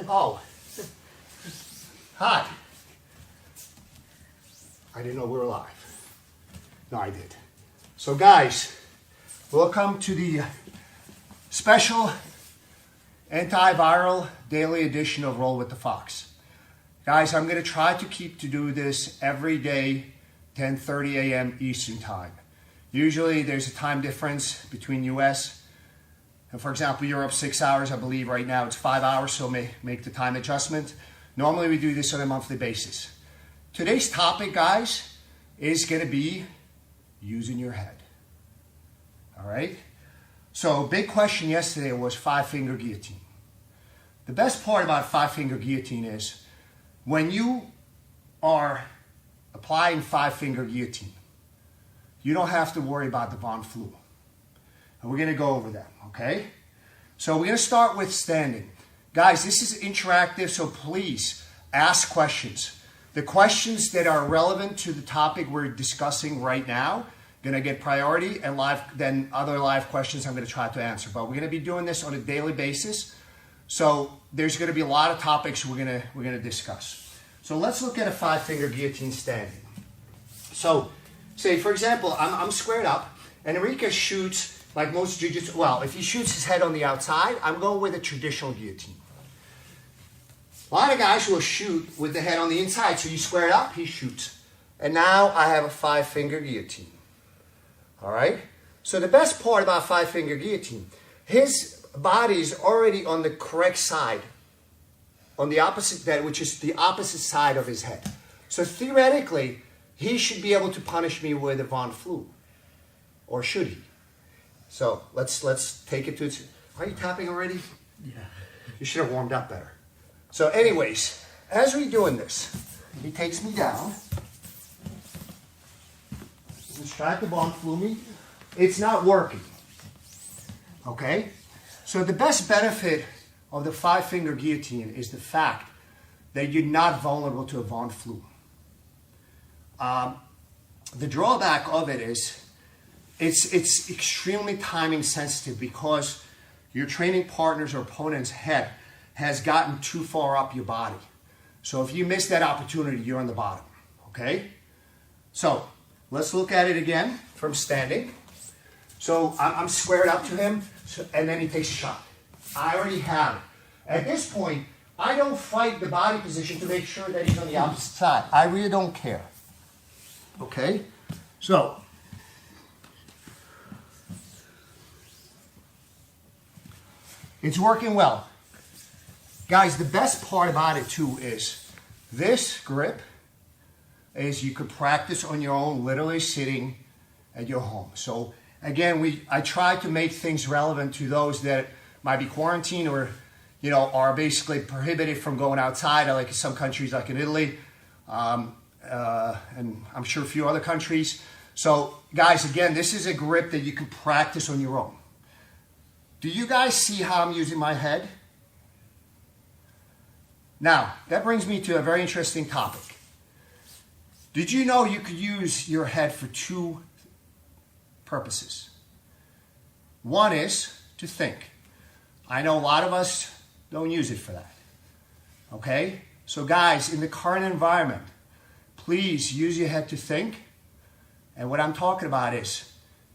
Oh. Hi. I didn't know we were live. No, I did. So guys, welcome to the special antiviral daily edition of Roll with the Fox. Guys, I'm going to try to do this every day, 10:30 a.m. Eastern Time. Usually there's a time difference between US and, for example, Europe, 6 hours. I believe right now it's 5 hours, so make the time adjustment. Normally we do this on a monthly basis. Today's topic, guys, is going to be using your head. All right? So big question yesterday was 5-finger guillotine. The best part about 5-finger guillotine is when you are applying 5-finger guillotine, you don't have to worry about the von Flu. And we're going to go over that, okay? So we're going to start with standing. Guys, this is interactive, so please ask questions. The questions that are relevant to the topic we're discussing right now going to get priority, and then other live questions I'm going to try to answer. But we're going to be doing this on a daily basis. So there's going to be a lot of topics we're going to discuss. So let's look at a 5-finger guillotine standing. So say, for example, I'm squared up, and Enrique shoots like most jiu-jitsu. Well, if he shoots his head on the outside, I'm going with a traditional guillotine. A lot of guys will shoot with the head on the inside. So you square it up, he shoots. And now I have a 5-finger guillotine. All right? So the best part about 5-finger guillotine, his body is already on the correct side, on the opposite, which is the opposite side of his head. So theoretically, he should be able to punish me with a von Flu. Or should he? So let's take it to its... Are you tapping already? Yeah. You should have warmed up better. So anyways, as we're doing this, he takes me down. He's trying to von Flu me. It's not working. Okay? So the best benefit of the 5-finger guillotine is the fact that you're not vulnerable to a von Flu. The drawback of it is it's extremely timing sensitive because your training partner's or opponent's head has gotten too far up your body. So if you miss that opportunity, you're on the bottom, okay? So let's look at it again from standing. So I'm squared up to him, and then he takes a shot. I already have it. At this point, I don't fight the body position to make sure that he's on the opposite side. I really don't care, okay? So it's working well. Guys, the best part about it too is this grip is you could practice on your own, literally sitting at your home. So again, I try to make things relevant to those that might be quarantined or, you know, are basically prohibited from going outside, like in some countries like in Italy, and I'm sure a few other countries. So guys, again, this is a grip that you can practice on your own. Do you guys see how I'm using my head? Now, that brings me to a very interesting topic. Did you know you could use your head for 2 purposes? One is to think. I know a lot of us don't use it for that. Okay? So guys, in the current environment, please use your head to think. And what I'm talking about is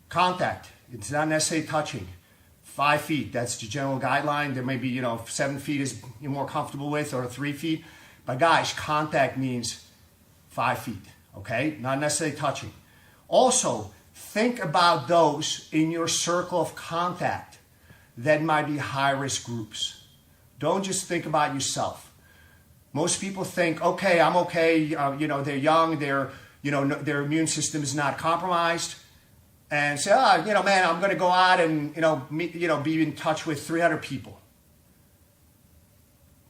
contact. It's not necessarily touching. 5 feet, that's the general guideline. There may be, 7 feet is you're more comfortable with, or 3 feet. But guys, contact means 5 feet, okay? Not necessarily touching. Also, think about those in your circle of contact that might be high-risk groups. Don't just think about yourself. Most people think, okay, I'm okay, they're young, their immune system is not compromised. And say, man, I'm going to go out and, be in touch with 300 people.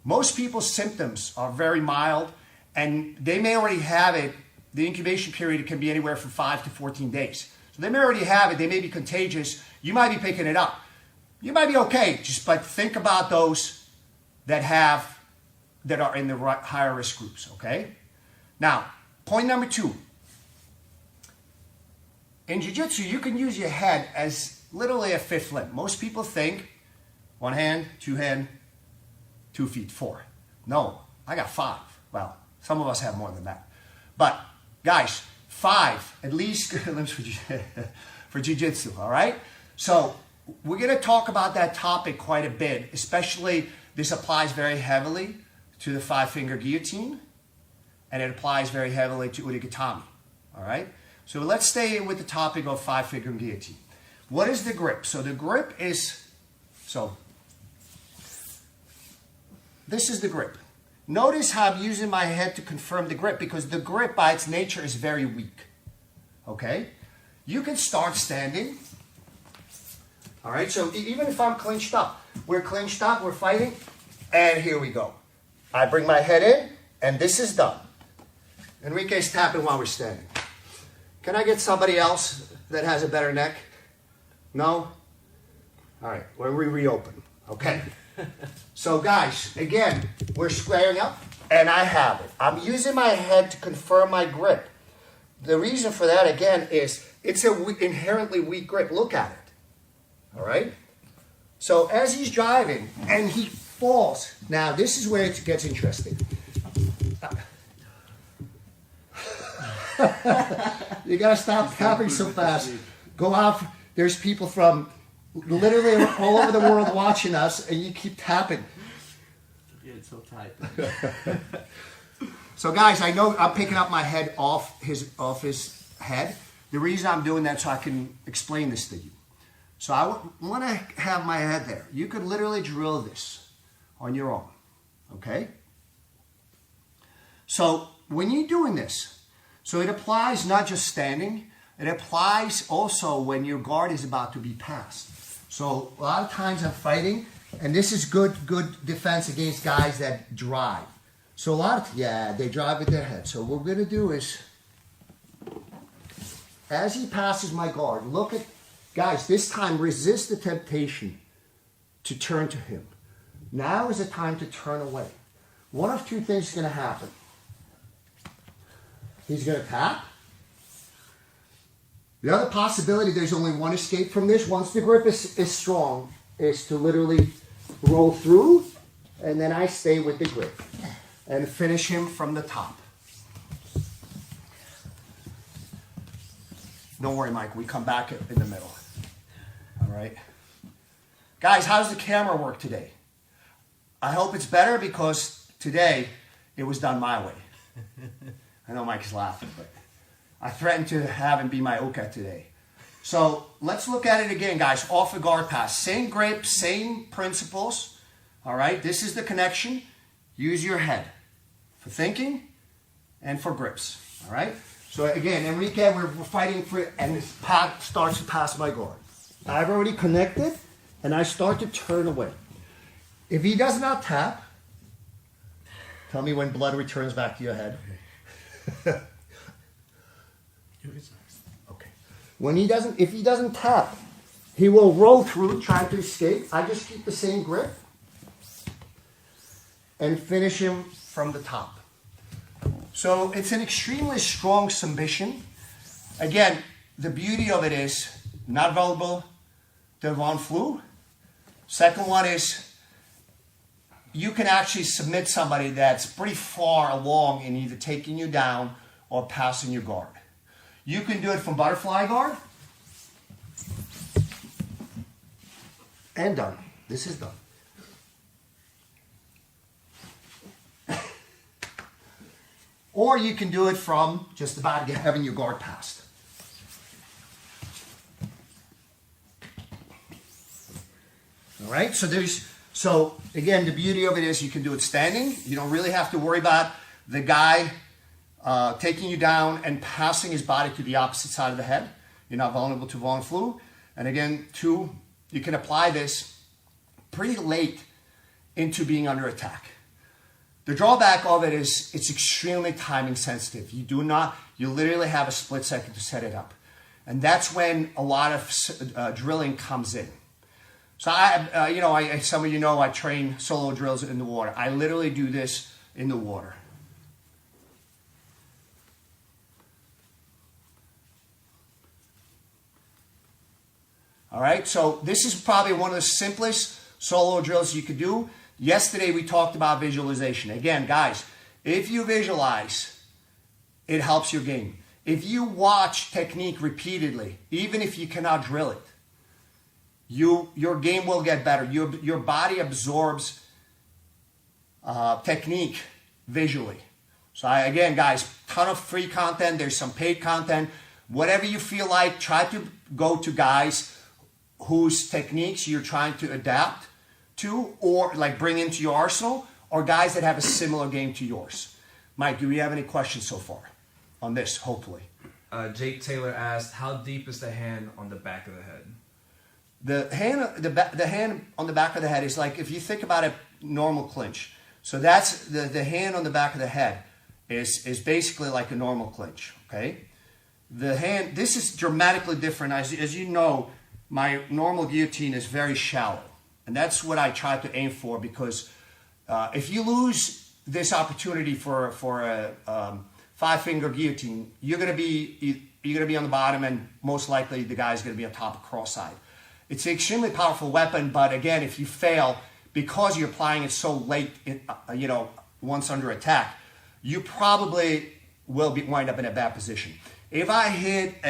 Most people's symptoms are very mild, and they may already have it. The incubation period can be anywhere from 5 to 14 days. So they may already have it. They may be contagious. You might be picking it up. You might be okay, but think about those that are in the higher risk groups, okay? Now, point number 2. In jiu-jitsu, you can use your head as literally a 5th limb. Most people think 1 hand, 2 hand, 2 feet, 4. No, I got 5. Well, some of us have more than that. But guys, 5 at least limbs for jiu-jitsu, all right? So we're going to talk about that topic quite a bit, especially this applies very heavily to the 5-finger guillotine, and it applies very heavily to urigatami, all right? So let's stay with the topic of 5-finger guillotine. What is the grip? So the grip is, this is the grip. Notice how I'm using my head to confirm the grip, because the grip by its nature is very weak, okay? You can start standing, all right? So even if I'm clinched up, we're fighting, and here we go. I bring my head in, and this is done. Enrique's tapping while we're standing. Can I get somebody else that has a better neck? No? All right, when we reopen, okay? So guys, again, we're squaring up, and I have it. I'm using my head to confirm my grip. The reason for that, again, is it's an inherently weak grip. Look at it, all right? So as he's driving, and he falls. Now, this is where it gets interesting. You gotta stop tapping so fast. Go out. There's people from literally all over the world watching us, and you keep tapping. Yeah, it's so tight. So guys, I know I'm picking up my head off his head. The reason I'm doing that so I can explain this to you. So I want to have my head there. You could literally drill this on your own, okay? So when you're doing this, so it applies not just standing, it applies also when your guard is about to be passed. So a lot of times I'm fighting, and this is good defense against guys that drive. So a lot of, they drive with their head. So what we're gonna do is, as he passes my guard, look at, guys, this time resist the temptation to turn to him. Now is the time to turn away. One of two things is gonna happen. He's gonna tap. The other possibility, there's only one escape from this, once the grip is strong, is to literally roll through, and then I stay with the grip and finish him from the top. Don't worry, Mike, we come back in the middle. All right. Guys, how does the camera work today? I hope it's better, because today it was done my way. I know Mike's laughing, but I threatened to have him be my Oka today. So let's look at it again, guys. Off the guard pass. Same grip, same principles. All right, this is the connection. Use your head for thinking and for grips. All right? So again, Enrique, we're fighting for it, and this path starts to pass my guard. I've already connected, and I start to turn away. If he does not tap, tell me when blood returns back to your head. Okay. If he doesn't tap, he will roll through, trying to escape. I just keep the same grip and finish him from the top. So it's an extremely strong submission. Again, the beauty of it is not vulnerable to Von Flu. Second one is you can actually submit somebody that's pretty far along in either taking you down or passing your guard. You can do it from butterfly guard. And done. This is done. Or you can do it from just about having your guard passed. All right, so again, the beauty of it is you can do it standing. You don't really have to worry about the guy taking you down and passing his body to the opposite side of the head. You're not vulnerable to Von Flu. And again, two, you can apply this pretty late into being under attack. The drawback of it is it's extremely timing sensitive. You literally have a split second to set it up. And that's when a lot of drilling comes in. So some of you know I train solo drills in the water. I literally do this in the water. All right, so this is probably one of the simplest solo drills you could do. Yesterday we talked about visualization. Again, guys, if you visualize, it helps your game. If you watch technique repeatedly, even if you cannot drill it, your game will get better. Your body absorbs technique visually. So again, guys, ton of free content. There's some paid content. Whatever you feel like, try to go to guys whose techniques you're trying to adapt to or like bring into your arsenal, or guys that have a similar game to yours. Mike, do we have any questions so far on this, hopefully? Jake Taylor asked, how deep is the hand on the back of the head? The hand on the back of the head is like, if you think about a normal clinch. So that's the hand on the back of the head is basically like a normal clinch, okay? The hand, this is dramatically different. As you know, my normal guillotine is very shallow. And that's what I try to aim for, because if you lose this opportunity for a 5-finger guillotine, you're gonna be on the bottom, and most likely the guy's gonna be on top cross-side. It's an extremely powerful weapon, but again, if you fail, because you're applying it so late, once under attack, you probably will wind up in a bad position. If I hit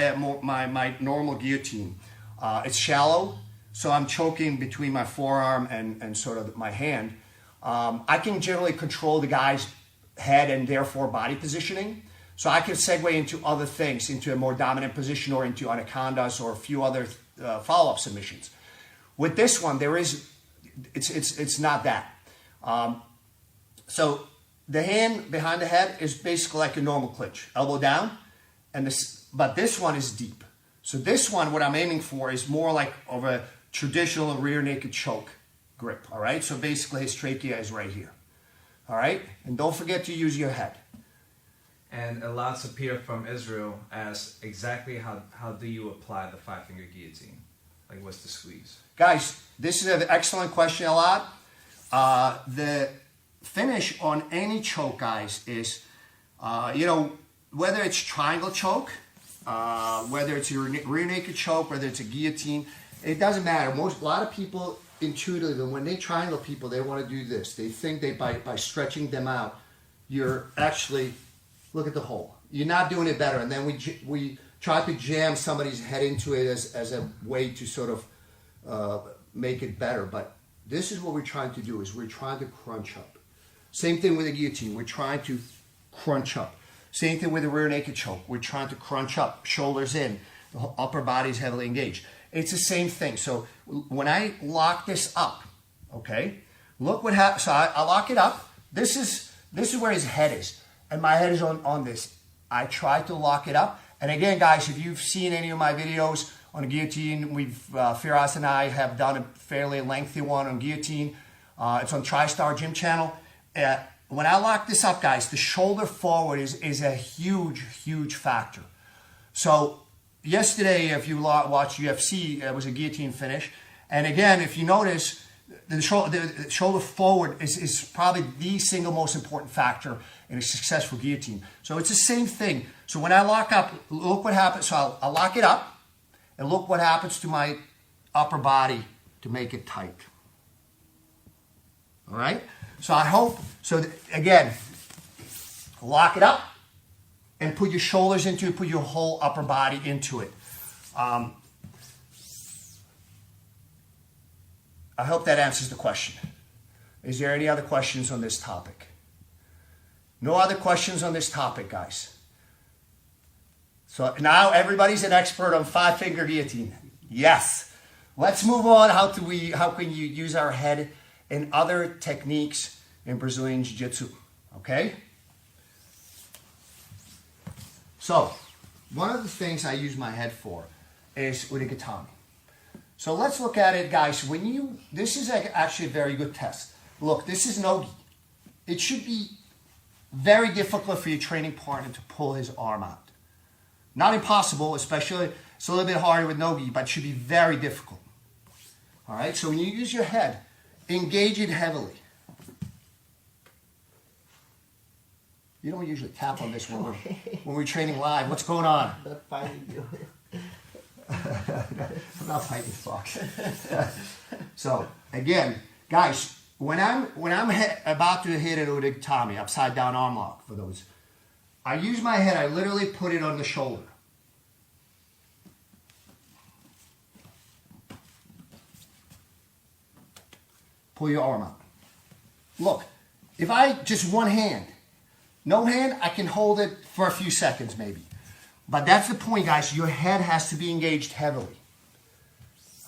my normal guillotine, it's shallow, so I'm choking between my forearm and sort of my hand. I can generally control the guy's head and therefore body positioning. So I can segue into other things, into a more dominant position or into anacondas or a few other follow-up submissions. With this one, it's not that. So the hand behind the head is basically like a normal clinch, elbow down, but this one is deep. So this one, what I'm aiming for is more like of a traditional rear naked choke grip, all right? So basically his trachea is right here, all right? And don't forget to use your head. And Elad Sapir from Israel asks, exactly how do you apply the 5-finger guillotine? Like, what's the squeeze? Guys, this is an excellent question, Elad. The finish on any choke, guys, is, whether it's triangle choke, whether it's a rear naked choke, whether it's a guillotine, it doesn't matter. A lot of people intuitively, when they triangle people, they want to do this. They think by stretching them out, you're actually, look at the hole. You're not doing it better. And then we try to jam somebody's head into it as a way to sort of make it better. But this is what we're trying to do, is we're trying to crunch up. Same thing with the guillotine. We're trying to crunch up. Same thing with the rear naked choke. We're trying to crunch up, shoulders in, the upper body is heavily engaged. It's the same thing. So when I lock this up, okay, look what happens. So I lock it up. This is where his head is, and my head is on this. I try to lock it up. And again, guys, if you've seen any of my videos on a guillotine, Firas and I have done a fairly lengthy one on guillotine. It's on TriStar Gym channel. When I lock this up, guys, the shoulder forward is a huge, huge factor. So yesterday, if you watched UFC, it was a guillotine finish. And again, if you notice, the shoulder forward is probably the single most important factor in a successful guillotine. So it's the same thing. So when I lock up, look what happens. So I'll lock it up, and look what happens to my upper body to make it tight. All right? So I hope, again, lock it up and put your shoulders into it, put your whole upper body into it. I hope that answers the question. Is there any other questions on this topic? No other questions on this topic, guys. So now everybody's an expert on 5-finger guillotine. Yes. Let's move on. How can you use our head in other techniques in Brazilian Jiu-Jitsu? Okay? So, one of the things I use my head for is with a guillotine. So let's look at it, guys. This is actually a very good test. Look, this is no-gi. It should be very difficult for your training partner to pull his arm out. Not impossible, especially, it's a little bit harder with no-gi, but it should be very difficult. All right, so when you use your head, engage it heavily. You don't usually tap on this when we're training live. What's going on? I'm not fighting you. I'm not fighting Fox. So, again, guys, when I'm about to hit an udigtami, upside down arm lock for those, I use my head, I literally put it on the shoulder. Pull your arm out. Look, if I just one hand, no hand, I can hold it for a few seconds maybe. But that's the point, guys. Your head has to be engaged heavily.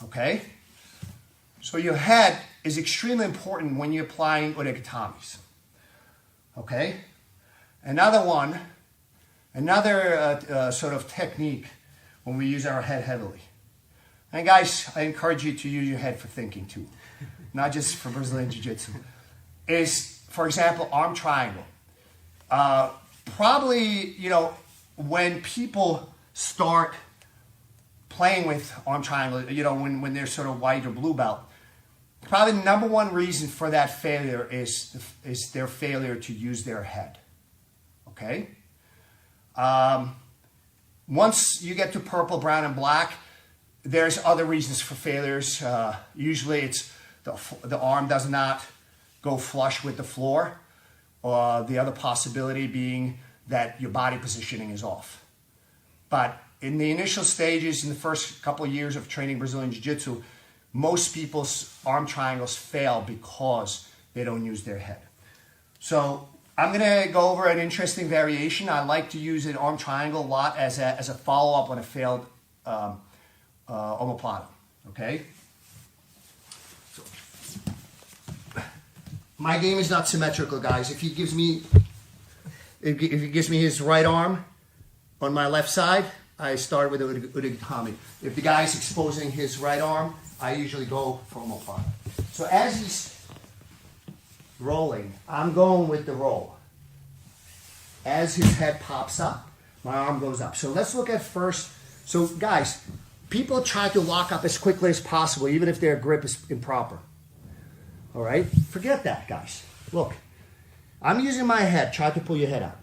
Okay? So your head is extremely important when you're applying udigtamis. Okay? Another sort of technique when we use our head heavily. And guys, I encourage you to use your head for thinking too. Not just for Brazilian Jiu-Jitsu. Is, for example, arm triangle. Probably, you know, when people start playing with arm triangle, you know, when they're sort of white or blue belt, probably the number one reason for that failure is their failure to use their head. Okay? Once you get to purple, brown, and black, there's other reasons for failures. Usually it's the arm does not go flush with the floor. The other possibility being that your body positioning is off. But in the initial stages, in the first couple of years of training Brazilian Jiu-Jitsu, most people's arm triangles fail because they don't use their head. So I'm going to go over an interesting variation. I like to use an arm triangle a lot as a follow-up on a failed Omoplata. Okay? So, my game is not symmetrical, guys. If he gives me his right arm on my left side, I start with udigtami. If the guy's exposing his right arm, I usually go for Omoplata. So as he's rolling, I'm going with the roll. As his head pops up, my arm goes up. So let's look at first. So guys, people try to lock up as quickly as possible, even if their grip is improper. All right? Forget that, guys. Look, I'm using my head. Try to pull your head out.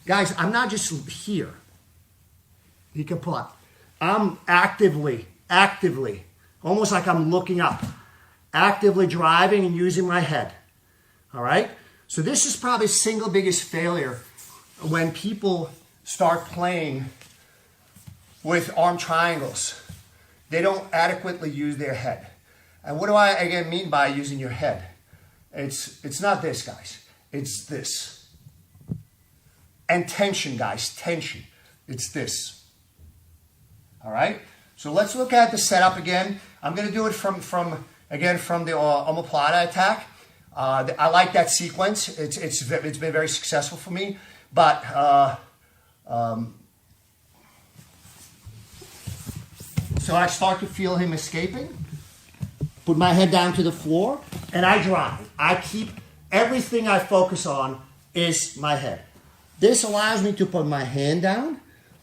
Guys, I'm not just here. He can pull up. I'm actively, almost like I'm looking up, actively driving and using my head. All right? So this is probably the single biggest failure when people start playing with arm triangles. They don't adequately use their head. And what do I, again, mean by using your head? It's not this, guys. It's this. And tension, guys, tension. It's this. All right? So let's look at the setup again. I'm going to do it from the Omoplata attack. I like that sequence. It's been very successful for me. But so I start to feel him escaping. Put my head down to the floor, and I drive. I keep everything I focus on is my head. This allows me to put my hand down.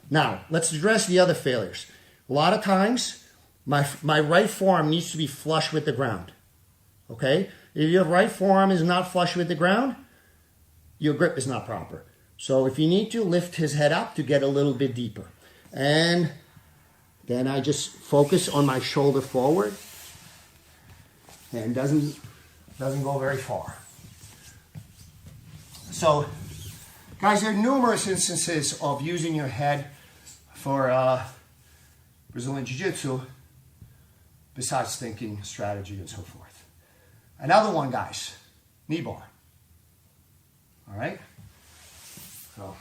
Now, let's address the other failures. A lot of times, my right forearm needs to be flush with the ground. Okay? If your right forearm is not flush with the ground, your grip is not proper. So if you need to, lift his head up to get a little bit deeper. And then I just focus on my shoulder forward. And doesn't go very far. So, guys, there are numerous instances of using your head for Brazilian Jiu-Jitsu besides thinking, strategy, and so forth. Another one, guys, knee bar. All right? So,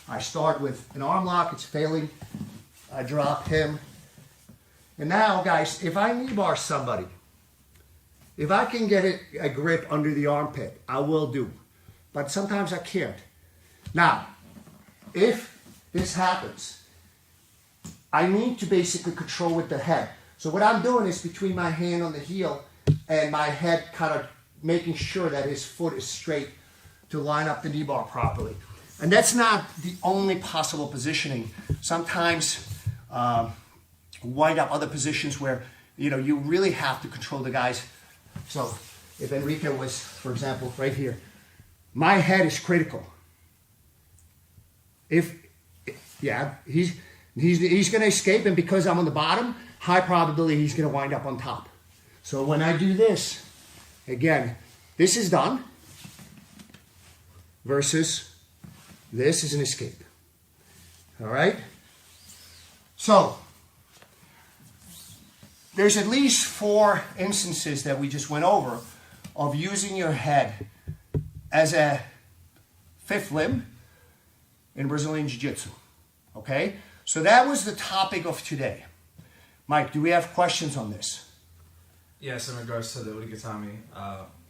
I start with an arm lock. It's failing. I drop him. And now, guys, if I knee bar somebody, if I can get a grip under the armpit, I will do. But sometimes I can't. Now, if this happens, I need to basically control with the head. So what I'm doing is between my hand on the heel and my head kind of making sure that his foot is straight to line up the knee bar properly. And that's not the only possible positioning. Sometimes wind up other positions where, you know, you really have to control the guys. So if Enrique was, for example, right here, my head is critical. He's going to escape, and because I'm on the bottom, high probability he's going to wind up on top. So when I do this, again, this is done versus this is an escape. All right? So there's at least 4 instances that we just went over of using your head as a 5th limb in Brazilian Jiu-Jitsu. Okay? So that was the topic of today. Mike, do we have questions on this? Yes, in regards to the Urigatami.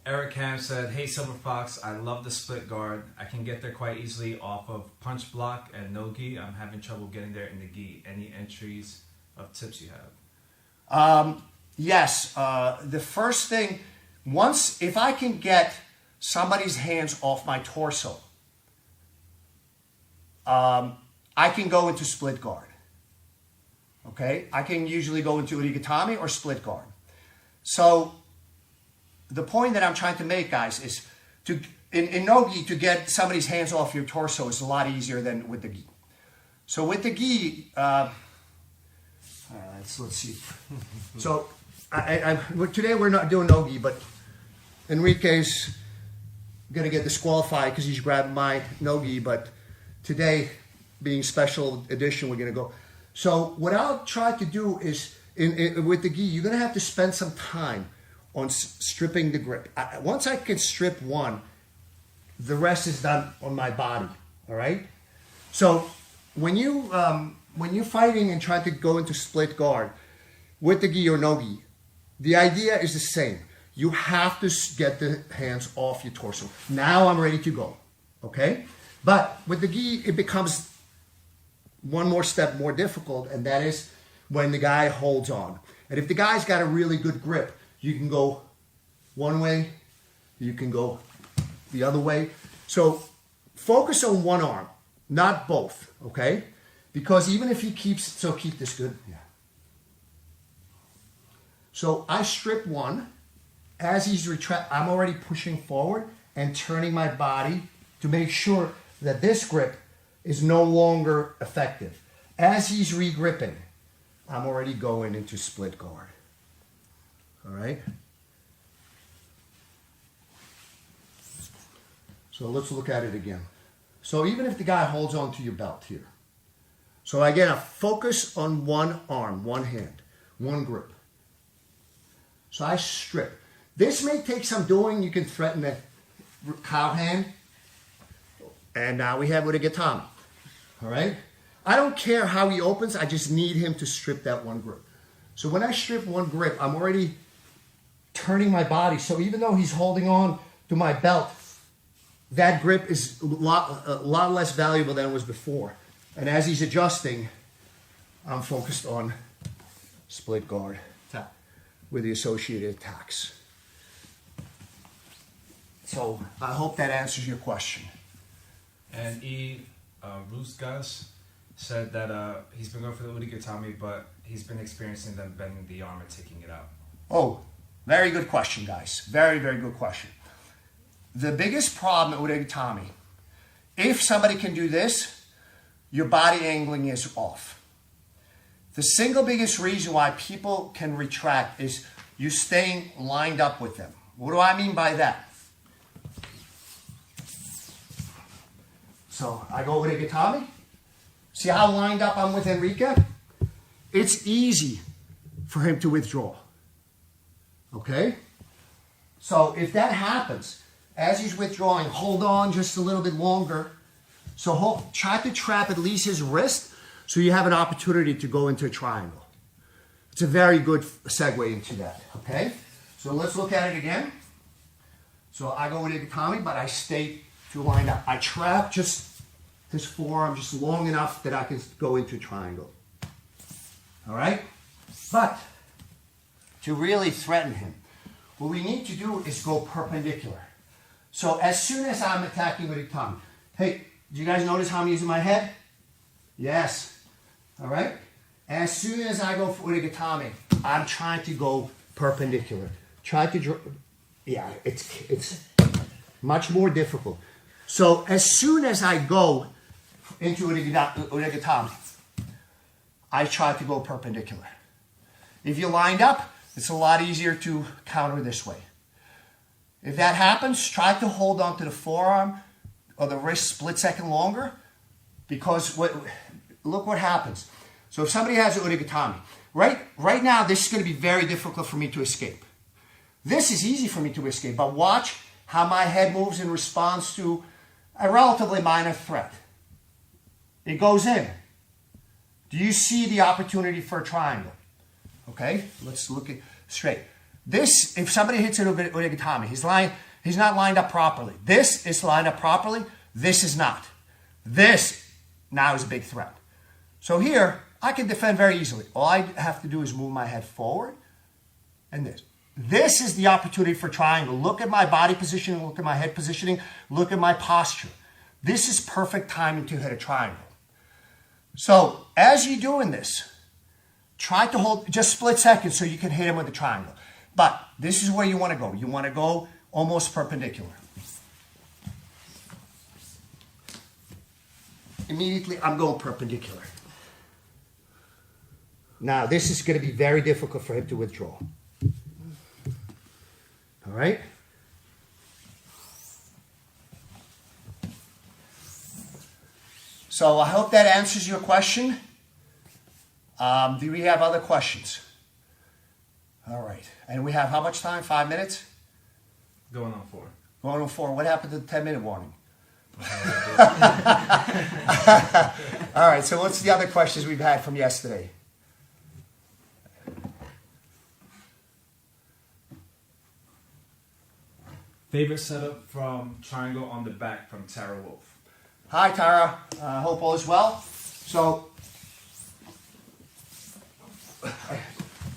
Eric Ham said, "Hey Silver Fox, I love the split guard. I can get there quite easily off of punch block and no gi. I'm having trouble getting there in the gi. Any entries of tips you have?" Yes. The first thing, if I can get somebody's hands off my torso, I can go into split guard. Okay? I can usually go into Urigatami or split guard. So the point that I'm trying to make, guys, is in no-gi, to get somebody's hands off your torso is a lot easier than with the gi. So with the gi, let's see. So today we're not doing no-gi, but Enrique's going to get disqualified because he's grabbing my no-gi, but today, being special edition, we're going to go. So what I'll try to do is, with the gi, you're going to have to spend some time on stripping the grip. Once I can strip one, the rest is done on my body, all right? So when you're fighting and trying to go into split guard with the gi or no gi, the idea is the same. You have to get the hands off your torso. Now I'm ready to go, okay? But with the gi, it becomes one more step more difficult, and that is when the guy holds on. And if the guy's got a really good grip, you can go one way, you can go the other way. So focus on one arm, not both, okay? Because even if he keeps, so keep this good. Yeah. So I strip one. As he's I'm already pushing forward and turning my body to make sure that this grip is no longer effective. As he's re-gripping, I'm already going into split guard. All right? So let's look at it again. So even if the guy holds on to your belt here. So again, I focus on one arm, one hand, one grip. So I strip. This may take some doing. You can threaten the cow hand. And now we have Urigatami. All right? I don't care how he opens. I just need him to strip that one grip. So when I strip one grip, I'm already turning my body. So even though he's holding on to my belt, that grip is a lot less valuable than it was before. And as he's adjusting, I'm focused on split guard with the associated attacks. So I hope that answers your question. And Rusgas said that he's been going for the Urigatami, but he's been experiencing them bending the arm and taking it out. Oh, very good question, guys. Very, very good question. The biggest problem with Urigatami, if somebody can do this, your body angling is off. The single biggest reason why people can retract is you staying lined up with them. What do I mean by that? So I go with Urigatami. See how lined up I'm with Enrique? It's easy for him to withdraw. Okay? So if that happens, as he's withdrawing, hold on just a little bit longer. So try to trap at least his wrist so you have an opportunity to go into a triangle. It's a very good segue into that. Okay? So let's look at it again. So I go with Urigatami, but I stay to line up. I trap just his forearm just long enough that I can go into a triangle. All right? But to really threaten him, what we need to do is go perpendicular. So as soon as I'm attacking with Urigatami, hey, do you guys notice how I'm using my head? Yes. All right? As soon as I go for Urigatami, I'm trying to go perpendicular. Try to draw. Yeah, it's much more difficult. So as soon as I go into Urigatami, I try to go perpendicular. If you're lined up, it's a lot easier to counter this way. If that happens, try to hold on to the forearm or the wrist split second longer, because look what happens. So if somebody has an urigatami, right now this is going to be very difficult for me to escape. This is easy for me to escape, but watch how my head moves in response to a relatively minor threat. It goes in. Do you see the opportunity for a triangle? Okay, let's look at straight. This, if somebody hits an urigatami, he's not lined up properly. This is lined up properly. This is not. This now is a big threat. So here, I can defend very easily. All I have to do is move my head forward and this. This is the opportunity for triangle. Look at my body positioning, look at my head positioning, look at my posture. This is perfect timing to hit a triangle. So as you're doing this, try to hold just split seconds so you can hit him with a triangle. But this is where you want to go. You want to go almost perpendicular. Immediately, I'm going perpendicular. Now, this is going to be very difficult for him to withdraw. All right? So I hope that answers your question. Do we have other questions? All right. And we have how much time? 5 minutes? Going on 4. Going on 4. What happened to the 10-minute warning? All right. So what's the other questions we've had from yesterday? Favorite setup from triangle on the back from Tara Wolf. Hi, Tara. Hope all is well. So,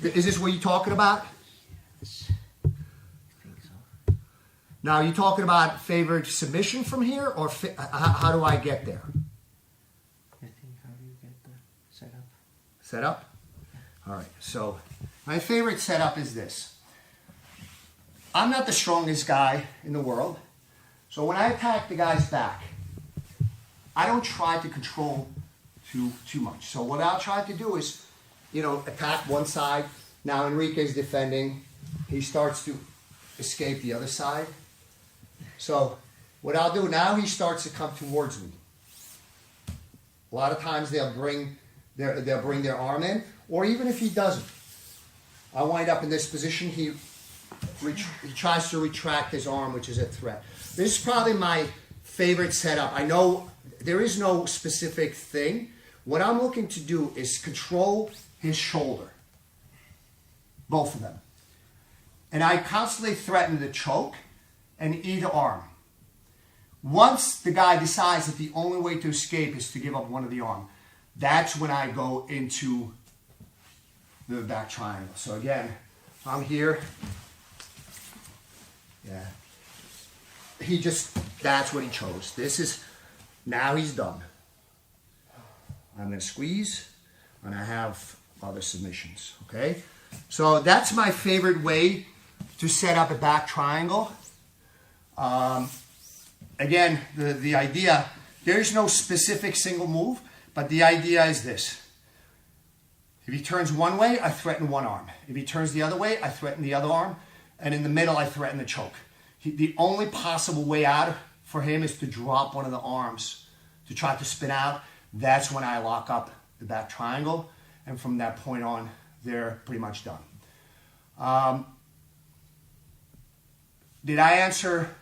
is this what you're talking about? I think so. Now, are you talking about favorite submission from here, or how do I get there? I think how do you get the setup? Setup? All right. So, my favorite setup is this. I'm not the strongest guy in the world. So when I attack the guy's back, I don't try to control too much. So what I'll try to do is, attack one side. Now Enrique's defending. He starts to escape the other side. So what I'll do now, he starts to come towards me. A lot of times they'll bring their arm in, or even if he doesn't, I wind up in this position. He tries to retract his arm, which is a threat. This is probably my favorite setup. I know there is no specific thing. What I'm looking to do is control his shoulder, both of them. And I constantly threaten the choke and either arm. Once the guy decides that the only way to escape is to give up one of the arm, that's when I go into the back triangle. So again, I'm here. Yeah. That's what he chose. Now he's done. I'm going to squeeze, and I have other submissions, okay? So that's my favorite way to set up a back triangle. Again, the idea, there's no specific single move, but the idea is this. If he turns one way, I threaten one arm. If he turns the other way, I threaten the other arm. And in the middle, I threaten the choke. The only possible way out for him is to drop one of the arms to try to spin out. That's when I lock up the back triangle. And from that point on, they're pretty much done. Did I answer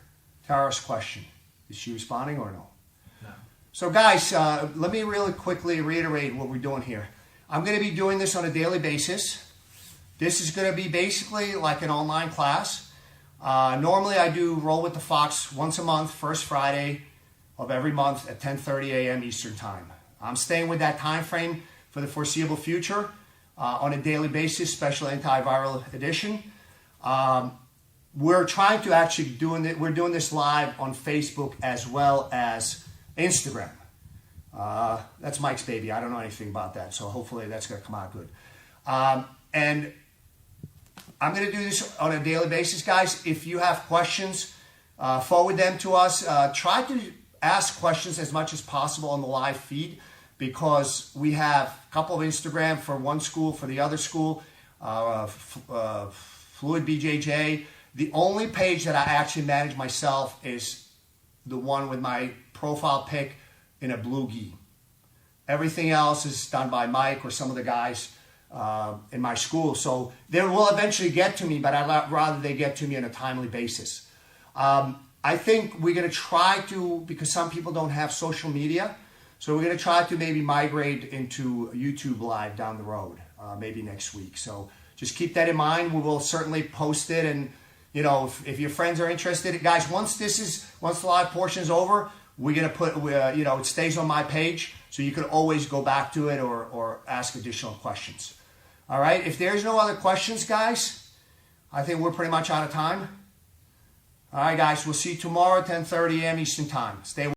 Tara's question? Is she responding or no? No. So guys, let me really quickly reiterate what we're doing here. I'm going to be doing this on a daily basis. This is going to be basically like an online class. Normally I do Roll with the Fox once a month, first Friday of every month at 10:30 a.m. Eastern Time. I'm staying with that time frame for the foreseeable future on a daily basis, special antiviral edition. We're trying to actually we're doing this live on Facebook as well as Instagram. That's Mike's baby. I don't know anything about that, so hopefully that's going to come out good. And I'm going to do this on a daily basis, guys. If you have questions, forward them to us. Try to ask questions as much as possible on the live feed, because we have a couple of Instagram for one school, for the other school. Fluid BJJ. The only page that I actually manage myself is the one with my profile pic in a blue gi. Everything else is done by Mike or some of the guys in my school. So they will eventually get to me, but I'd rather they get to me on a timely basis. I think we're going to try to, because some people don't have social media, so we're going to try to maybe migrate into YouTube Live down the road, maybe next week. So just keep that in mind. We will certainly post it, and you know, if your friends are interested, guys, once the live portion is over, we're going to put, you know, it stays on my page, so you can always go back to it or ask additional questions. All right, if there's no other questions, guys, I think we're pretty much out of time. All right, guys, we'll see you tomorrow at 10:30 a.m. Eastern Time. Stay